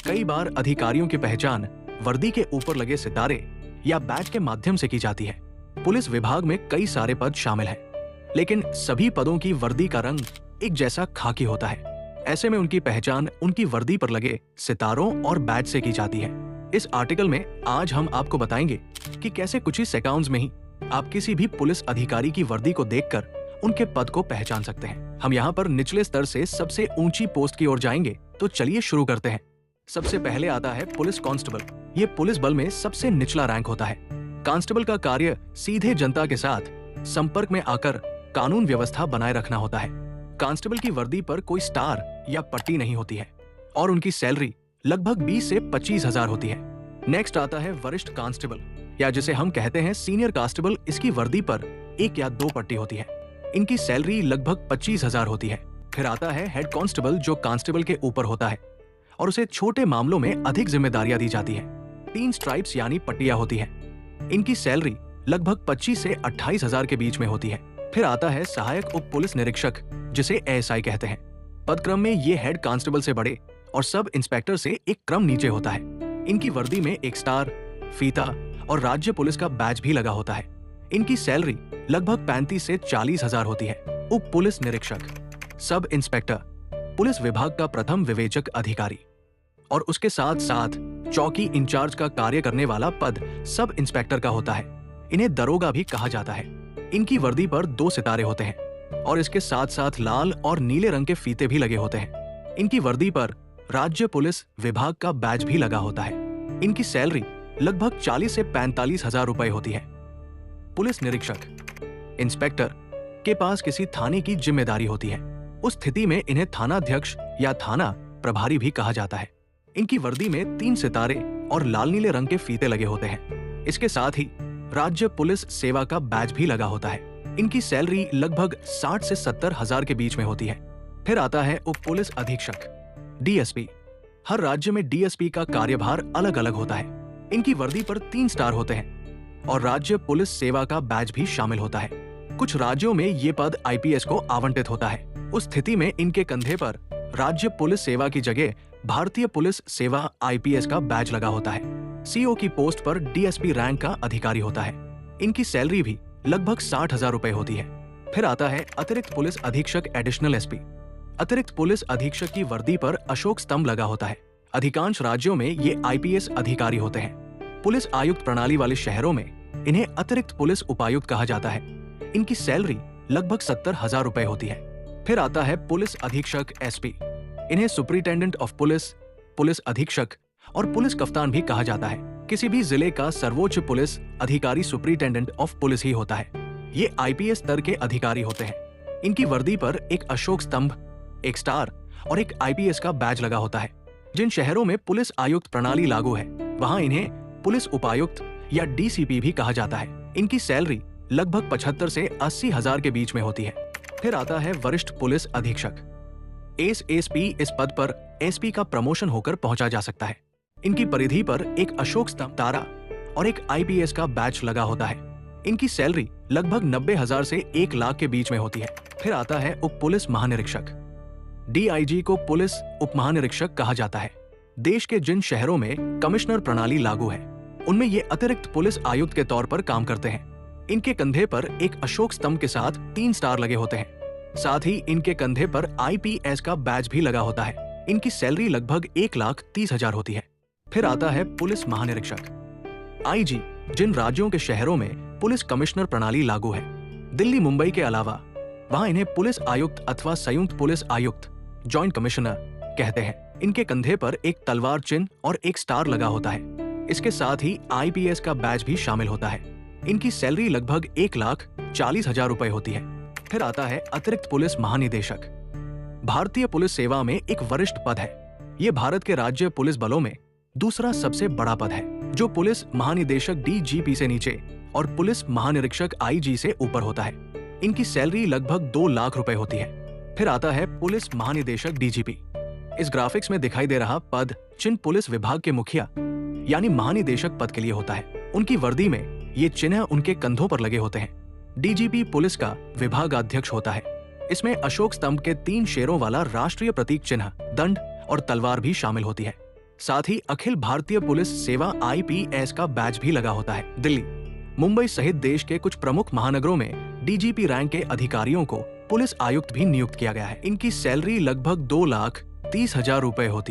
कई बार अधिकारियों की पहचान वर्दी के ऊपर लगे सितारे या बैज के माध्यम से की जाती है। पुलिस विभाग में कई सारे पद शामिल हैं, लेकिन सभी पदों की वर्दी का रंग एक जैसा खाकी होता है। ऐसे में उनकी पहचान उनकी वर्दी पर लगे सितारों और बैज से की जाती है। इस आर्टिकल में आज हम आपको बताएंगे कि कैसे कुछ ही सेकंड्स में ही आप किसी भी पुलिस अधिकारी की वर्दी को देखकर उनके पद को पहचान सकते हैं। हम यहाँ पर निचले स्तर से सबसे ऊंची पोस्ट की ओर जाएंगे, तो चलिए शुरू करते हैं। सबसे पहले आता है पुलिस कांस्टेबल। ये पुलिस बल में सबसे निचला रैंक होता है। कांस्टेबल का कार्य सीधे जनता के साथ संपर्क में आकर कानून व्यवस्था बनाए रखना होता है। कांस्टेबल की वर्दी पर कोई स्टार या पट्टी नहीं होती है और उनकी सैलरी लगभग 20 से 25 हजार होती है। नेक्स्ट आता है वरिष्ठ कांस्टेबल, या जिसे हम कहते हैं सीनियर कांस्टेबल। इसकी वर्दी पर 1 या 2 पट्टी होती है। इनकी सैलरी लगभग 25 हजार होती है। फिर आता है हेड कांस्टेबल, जो कांस्टेबल के ऊपर होता है और उसे छोटे मामलों में अधिक जिम्मेदारियां दी जाती है। 3 स्ट्राइप्स यानी पट्टियां होती है। इनकी सैलरी लगभग 25 से 28 हजार के बीच में होती है। फिर आता है सहायक उप पुलिस निरीक्षक, जिसे एएसआई कहते हैं। पदक्रम में ये हेड कांस्टेबल से बड़े और सब इंस्पेक्टर से एक क्रम नीचे होता है। इनकी वर्दी में एक स्टार, फीता और राज्य पुलिस का बैज भी लगा होता है। इनकी सैलरी लगभग 35 से 40 हजार होती है। उप पुलिस निरीक्षक, सब इंस्पेक्टर, पुलिस विभाग का प्रथम विवेचक अधिकारी और उसके साथ साथ चौकी इंचार्ज का कार्य करने वाला पद सब इंस्पेक्टर का होता है। इन्हें दरोगा भी कहा जाता है। इनकी वर्दी पर 2 सितारे होते हैं और इसके साथ साथ लाल और नीले रंग के फीते भी लगे होते हैं। इनकी वर्दी पर राज्य पुलिस विभाग का बैज भी लगा होता है। इनकी सैलरी लगभग 40 से 45 हजार रुपए होती है। पुलिस निरीक्षक, इंस्पेक्टर के पास किसी थाने की जिम्मेदारी होती है। उस स्थिति में इन्हें थानाध्यक्ष या थाना प्रभारी भी कहा जाता है। इनकी वर्दी में 3 सितारे और लाल नीले रंग के फीते लगे होते हैं। इसके साथ ही राज्य पुलिस सेवा का बैज भी लगा होता है। इनकी सैलरी लगभग 60 से 70 हजार के बीच में होती है। फिर आता है उप पुलिस अधीक्षक, डीएसपी। हर राज्य में डीएसपी का कार्यभार अलग अलग होता है। इनकी वर्दी पर 3 स्टार होते हैं और राज्य पुलिस सेवा का बैज भी शामिल होता है। कुछ राज्यों में ये पद आईपीएस को आवंटित होता है। उस स्थिति में इनके कंधे पर राज्य पुलिस सेवा की जगह भारतीय पुलिस सेवा आईपीएस का बैज लगा होता है। सीओ की पोस्ट पर डीएसपी रैंक का अधिकारी होता है। इनकी सैलरी भी लगभग 60 हजार रुपए होती है। फिर आता है अतिरिक्त पुलिस अधीक्षक, एडिशनल एसपी। अतिरिक्त पुलिस अधीक्षक की वर्दी पर अशोक स्तंभ लगा होता है। अधिकांश राज्यों में ये आईपीएस अधिकारी होते हैं। पुलिस आयुक्त प्रणाली वाले शहरों में इन्हें अतिरिक्त पुलिस उपायुक्त कहा जाता है। इनकी सैलरी लगभग 70 हजार रुपए होती है। फिर आता है पुलिस अधीक्षक, एसपी। इन्हें सुपरिटेंडेंट ऑफ पुलिस, पुलिस अधीक्षक और पुलिस कप्तान भी कहा जाता है। किसी भी जिले का सर्वोच्च पुलिस अधिकारी सुपरिटेंडेंट ऑफ पुलिस ही होता है। ये आईपीएस स्तर के अधिकारी होते हैं। इनकी वर्दी पर एक अशोक स्तंभ, एक स्टार और एक आईपीएस का बैज लगा होता है। जिन शहरों में पुलिस आयुक्त प्रणाली लागू है, वहां इन्हें पुलिस उपायुक्त या डीसीपी भी कहा जाता है। इनकी सैलरी लगभग 75 से 80 हजार के बीच में होती है। फिर आता है वरिष्ठ पुलिस अधीक्षक, एसएसपी। इस पद पर एसपी का प्रमोशन होकर पहुंचा जा सकता है। इनकी परिधि पर एक अशोक स्तंभ, तारा और एक आईपीएस का बैच लगा होता है। इनकी सैलरी लगभग 90 हजार से 1 लाख के बीच में होती है। फिर आता है उप पुलिस महानिरीक्षक, डीआईजी को पुलिस उप महानिरीक्षक कहा जाता है। देश के जिन शहरों में कमिश्नर प्रणाली लागू है, उनमें ये अतिरिक्त पुलिस आयुक्त के तौर पर काम करते हैं। इनके कंधे पर एक अशोक स्तंभ के साथ 3 स्टार लगे होते हैं। साथ ही इनके कंधे पर आईपीएस का बैज भी लगा होता है। इनकी सैलरी लगभग 1,30,000 होती है। फिर आता है पुलिस महानिरीक्षक, आईजी। जिन राज्यों के शहरों में पुलिस कमिश्नर प्रणाली लागू है, दिल्ली, मुंबई के अलावा, वहां इन्हें पुलिस आयुक्त अथवा संयुक्त पुलिस आयुक्त, जॉइंट कमिश्नर कहते हैं। इनके कंधे पर एक तलवार चिन्ह और एक स्टार लगा होता है। इसके साथ ही आईपीएस का बैज भी शामिल होता है। इनकी सैलरी लगभग 1,40,000 रुपए होती है। फिर आता है अतिरिक्त पुलिस महानिदेशक। भारतीय पुलिस सेवा में एक वरिष्ठ पद है। ये भारत के राज्य पुलिस बलों में दूसरा सबसे बड़ा पद है, जो पुलिस महानिदेशक डीजीपी से नीचे और पुलिस महानिरीक्षक आईजी से ऊपर होता है। इनकी सैलरी लगभग 2 लाख रुपए होती है। फिर आता है पुलिस महानिदेशक, डीजीपी। इस ग्राफिक्स में दिखाई दे रहा पद चिन्ह पुलिस विभाग के मुखिया यानी महानिदेशक पद के लिए होता है। उनकी वर्दी में ये चिन्ह उनके कंधों पर लगे होते हैं। डीजीपी पुलिस का विभागाध्यक्ष होता है। इसमें अशोक स्तंभ के 3 शेरों वाला राष्ट्रीय प्रतीक चिन्ह, दंड और तलवार भी शामिल होती है। साथ ही अखिल भारतीय पुलिस सेवा IPS का बैच भी लगा होता है। दिल्ली, मुंबई सहित देश के कुछ प्रमुख महानगरों में DGP रैंक के अधिकारियों को पुलिस आयुक्त भी नियुक्त किया गया है। इनकी सैलरी लगभग 2,30,000 रुपए होती है।